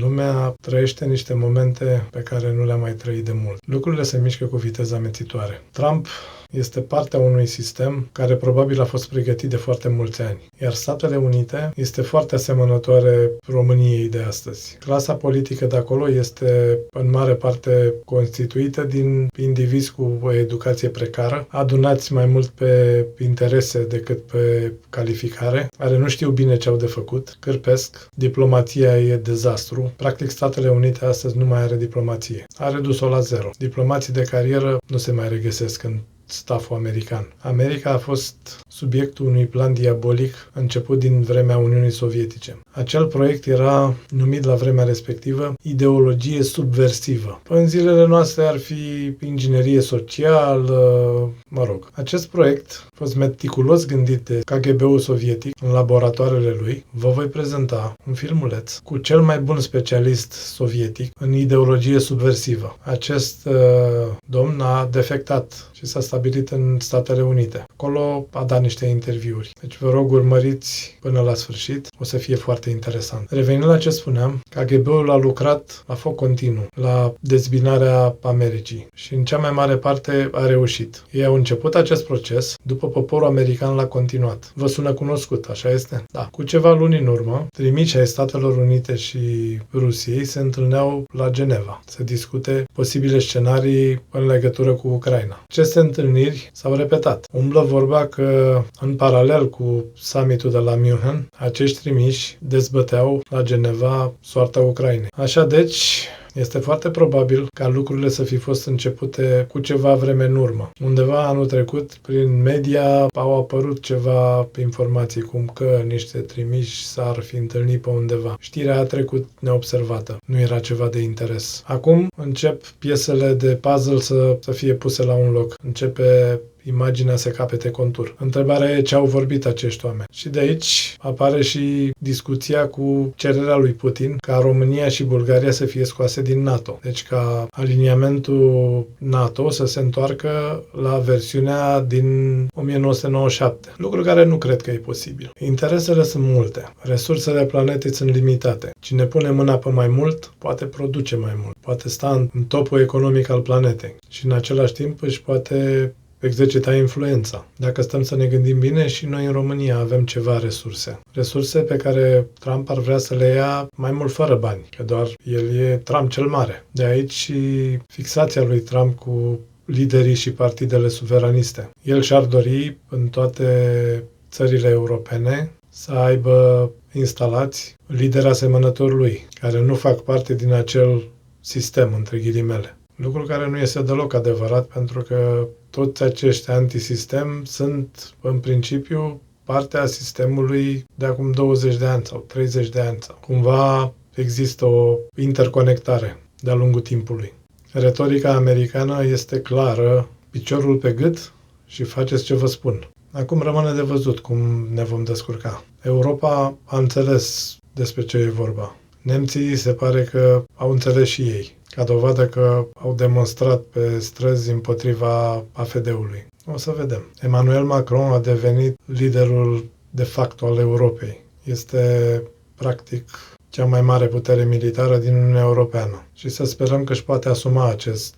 Lumea trăiește niște momente pe care nu le-a mai trăit de mult. Lucrurile se mișcă cu viteză amețitoare. Trump este partea unui sistem care probabil a fost pregătit de foarte mulți ani. Iar Statele Unite este foarte asemănătoare României de astăzi. Clasa politică de acolo este în mare parte constituită din indivizi cu o educație precară, adunați mai mult pe interese decât pe calificare, care nu știu bine ce au de făcut, cârpesc, diplomația e dezastru. Practic, Statele Unite astăzi nu mai are diplomație. A redus-o la zero. Diplomații de carieră nu se mai regăsesc în stafful american. America a fost subiectul unui plan diabolic început din vremea Uniunii Sovietice. Acel proiect era numit la vremea respectivă IDEOLOGIE SUBVERSIVă. În zilele noastre ar fi inginerie socială, Acest proiect a fost meticulos gândit de KGB-ul sovietic în laboratoarele lui. Vă voi prezenta un filmuleț cu cel mai bun specialist sovietic în ideologie subversivă. Acest domn a defectat și s-a stabilit în Statele Unite. Acolo a dat niște interviuri. Deci vă rog, urmăriți până la sfârșit. O să fie foarte interesant. Revenind la ce spuneam, KGB-ul a lucrat la foc continuu la dezbinarea Americii și în cea mai mare parte a reușit. Ei au început acest proces, după poporul american l-a continuat. Vă sună cunoscut, așa este? Da. Cu ceva luni în urmă, trimiși ai Statelor Unite și Rusiei se întâlneau la Geneva să discute posibile scenarii în legătură cu Ucraina. Aceste întâlniri s-au repetat. Umblă vorba că, în paralel cu summitul de la München, acești trimiși dezbăteau la Geneva soarta Ucrainei. Așa deci, este foarte probabil ca lucrurile să fi fost începute cu ceva vreme în urmă. Undeva anul trecut, prin media, au apărut ceva informații, cum că niște trimiși s-ar fi întâlnit pe undeva. Știrea a trecut neobservată. Nu era ceva de interes. Acum încep piesele de puzzle să fie puse la un loc. Începe imaginea să capete contur. Întrebarea e ce au vorbit acești oameni. Și de aici apare și discuția cu cererea lui Putin ca România și Bulgaria să fie scoase din NATO. Deci ca aliniamentul NATO să se întoarcă la versiunea din 1997. Lucru care nu cred că e posibil. Interesele sunt multe. Resursele planetei sunt limitate. Cine pune mâna pe mai mult, poate produce mai mult. Poate sta în topul economic al planetei. Și în același timp își poate exercita influența. Dacă stăm să ne gândim bine, și noi în România avem ceva resurse. Resurse pe care Trump ar vrea să le ia mai mult fără bani, că doar el e Trump cel mare. De aici și fixația lui Trump cu liderii și partidele suveraniste. El și-ar dori în toate țările europene să aibă instalați lideri asemănători lui, care nu fac parte din acel sistem, între ghilimele. Lucru care nu este deloc adevărat, pentru că toți acești antisistem sunt, în principiu, partea sistemului de acum 20 de ani sau 30 de ani. Cumva există o interconectare de-a lungul timpului. Retorica americană este clară, piciorul pe gât și faceți ce vă spun. Acum rămâne de văzut cum ne vom descurca. Europa a înțeles despre ce e vorba. Nemții se pare că au înțeles și ei, ca dovadă că au demonstrat pe străzi împotriva AFD-ului. O să vedem. Emmanuel Macron a devenit liderul de facto al Europei. Este, practic, cea mai mare putere militară din Uniunea Europeană. Și să sperăm că își poate asuma acest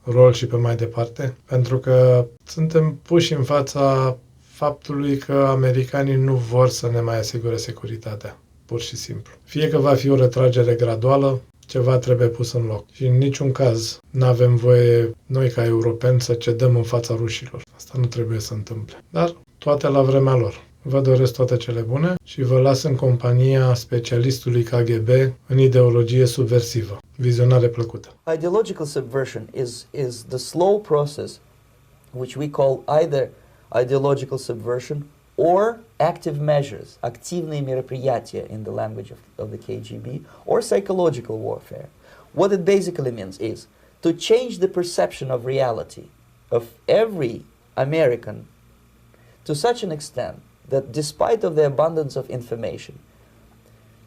rol și pe mai departe, pentru că suntem puși în fața faptului că americanii nu vor să ne mai asigure securitatea, pur și simplu. Fie că va fi o retragere graduală, ceva trebuie pus în loc. Și în niciun caz nu avem voie noi ca europeni să cedăm în fața rușilor. Asta nu trebuie să întâmple. Dar toate la vremea lor. Vă doresc toate cele bune și vă las în compania specialistului KGB în ideologie subversivă. Vizionare plăcută. Ideological subversion is the slow process which we call either ideological subversion or active measures, activные мероприятия in the language of the KGB, or psychological warfare. What it basically means is to change the perception of reality of every American to such an extent that despite of the abundance of information,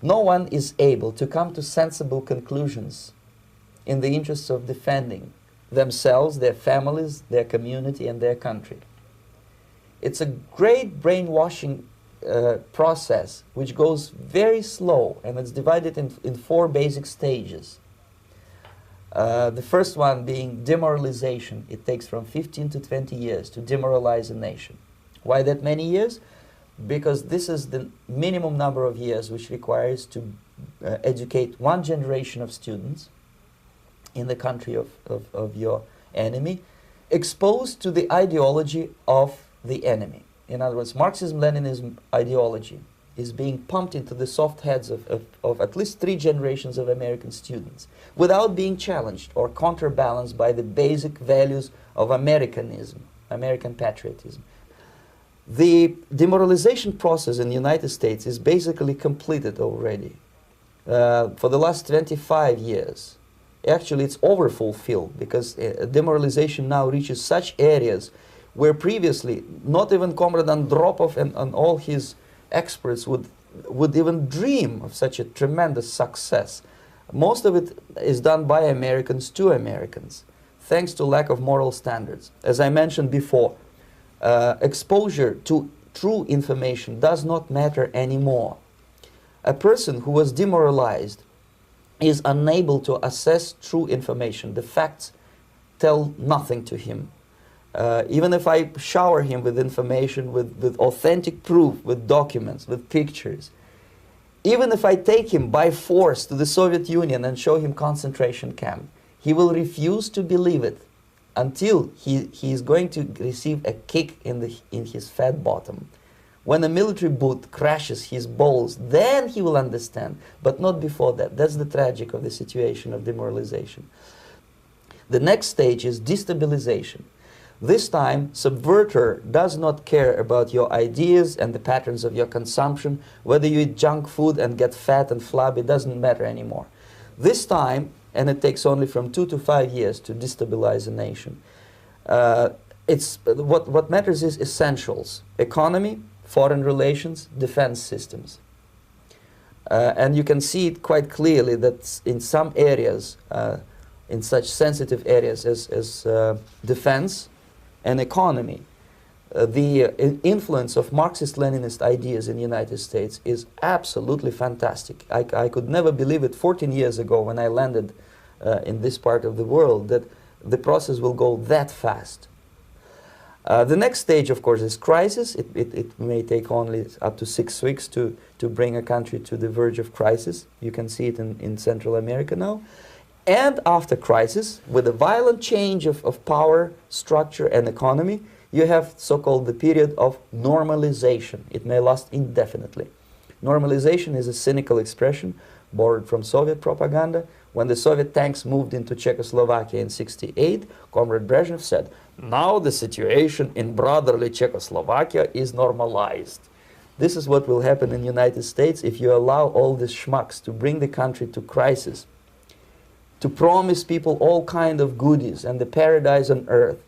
no one is able to come to sensible conclusions in the interests of defending themselves, their families, their community, and their country. It's a great brainwashing process which goes very slow, and it's divided in 4 basic stages. The first one being demoralization. It takes from 15 to 20 years to demoralize a nation. Why that many years? Because this is the minimum number of years which requires to educate 1 generation of students in the country of your enemy, exposed to the ideology of the enemy. In other words, Marxism-Leninism ideology is being pumped into the soft heads of at least 3 generations of American students without being challenged or counterbalanced by the basic values of Americanism, American patriotism. The demoralization process in the United States is basically completed already. For the last 25 years, actually it's overfulfilled, because demoralization now reaches such areas where previously not even Comrade Andropov and all his experts would even dream of such a tremendous success. Most of it is done by Americans to Americans, thanks to lack of moral standards. As I mentioned before, exposure to true information does not matter anymore. A person who was demoralized is unable to assess true information. The facts tell nothing to him. Even if I shower him with information, with authentic proof, with documents, with pictures, even if I take him by force to the Soviet Union and show him concentration camp, he will refuse to believe it until he is going to receive a kick in his fat bottom. When a military boot crashes his balls, then he will understand, but not before that. That's the tragic of the situation of demoralization. The next stage is destabilization. This time, subverter does not care about your ideas and the patterns of your consumption. Whether you eat junk food and get fat and flabby, doesn't matter anymore. This time, and it takes only from 2 to 5 years to destabilize a nation, what matters is essentials: economy, foreign relations, defense systems. And you can see it quite clearly that in some areas, in such sensitive areas as defense and economy, the influence of Marxist-Leninist ideas in the United States is absolutely fantastic. I could never believe it 14 years ago when I landed in this part of the world, that the process will go that fast. The next stage, of course, is crisis. It may take only up to 6 weeks to bring a country to the verge of crisis. You can see it in Central America now. And after crisis, with a violent change of power, structure, and economy, you have so-called the period of normalization. It may last indefinitely. Normalization is a cynical expression borrowed from Soviet propaganda. When the Soviet tanks moved into Czechoslovakia in '68, Comrade Brezhnev said, "Now the situation in brotherly Czechoslovakia is normalized." This is what will happen in the United States if you allow all these schmucks to bring the country to crisis, to promise people all kind of goodies and the paradise on earth,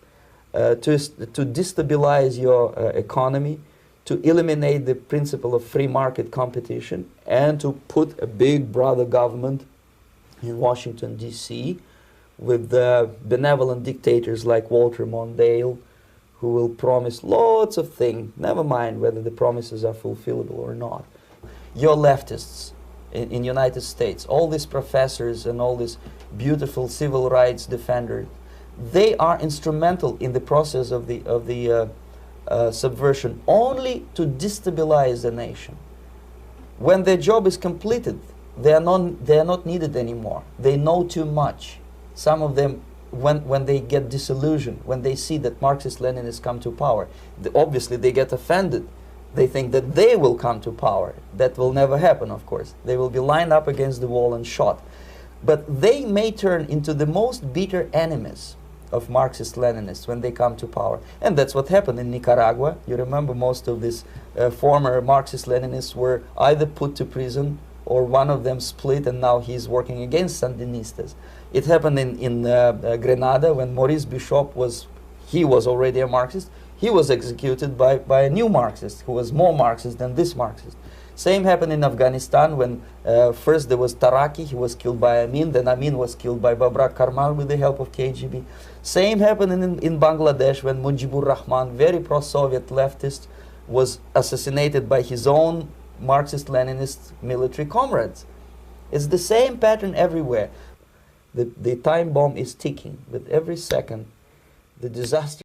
to destabilize your economy, to eliminate the principle of free market competition, and to put a big brother government in Washington, D.C., with benevolent dictators like Walter Mondale, who will promise lots of things, never mind whether the promises are fulfillable or not. Your leftists in the United States, all these professors and all these beautiful civil rights defenders, they are instrumental in the process of the subversion only to destabilize the nation. When their job is completed, they are not needed anymore. They know too much. Some of them, when they get disillusioned, when they see that Marxist-Leninists come to power, obviously they get offended. They think that they will come to power. That will never happen, of course. They will be lined up against the wall and shot. But they may turn into the most bitter enemies of Marxist-Leninists when they come to power. And that's what happened in Nicaragua. You remember most of these former Marxist-Leninists were either put to prison or one of them split, and now he's working against Sandinistas. It happened in Grenada when Maurice Bishop was already a Marxist. He was executed by a new Marxist who was more Marxist than this Marxist. Same happened in Afghanistan when first there was Taraki, he was killed by Amin, then Amin was killed by Babrak Karmal with the help of KGB. Same happened in Bangladesh when Mujibur Rahman, very pro-Soviet leftist, was assassinated by his own Marxist-Leninist military comrades. It's the same pattern everywhere. The time bomb is ticking. With every second, the disaster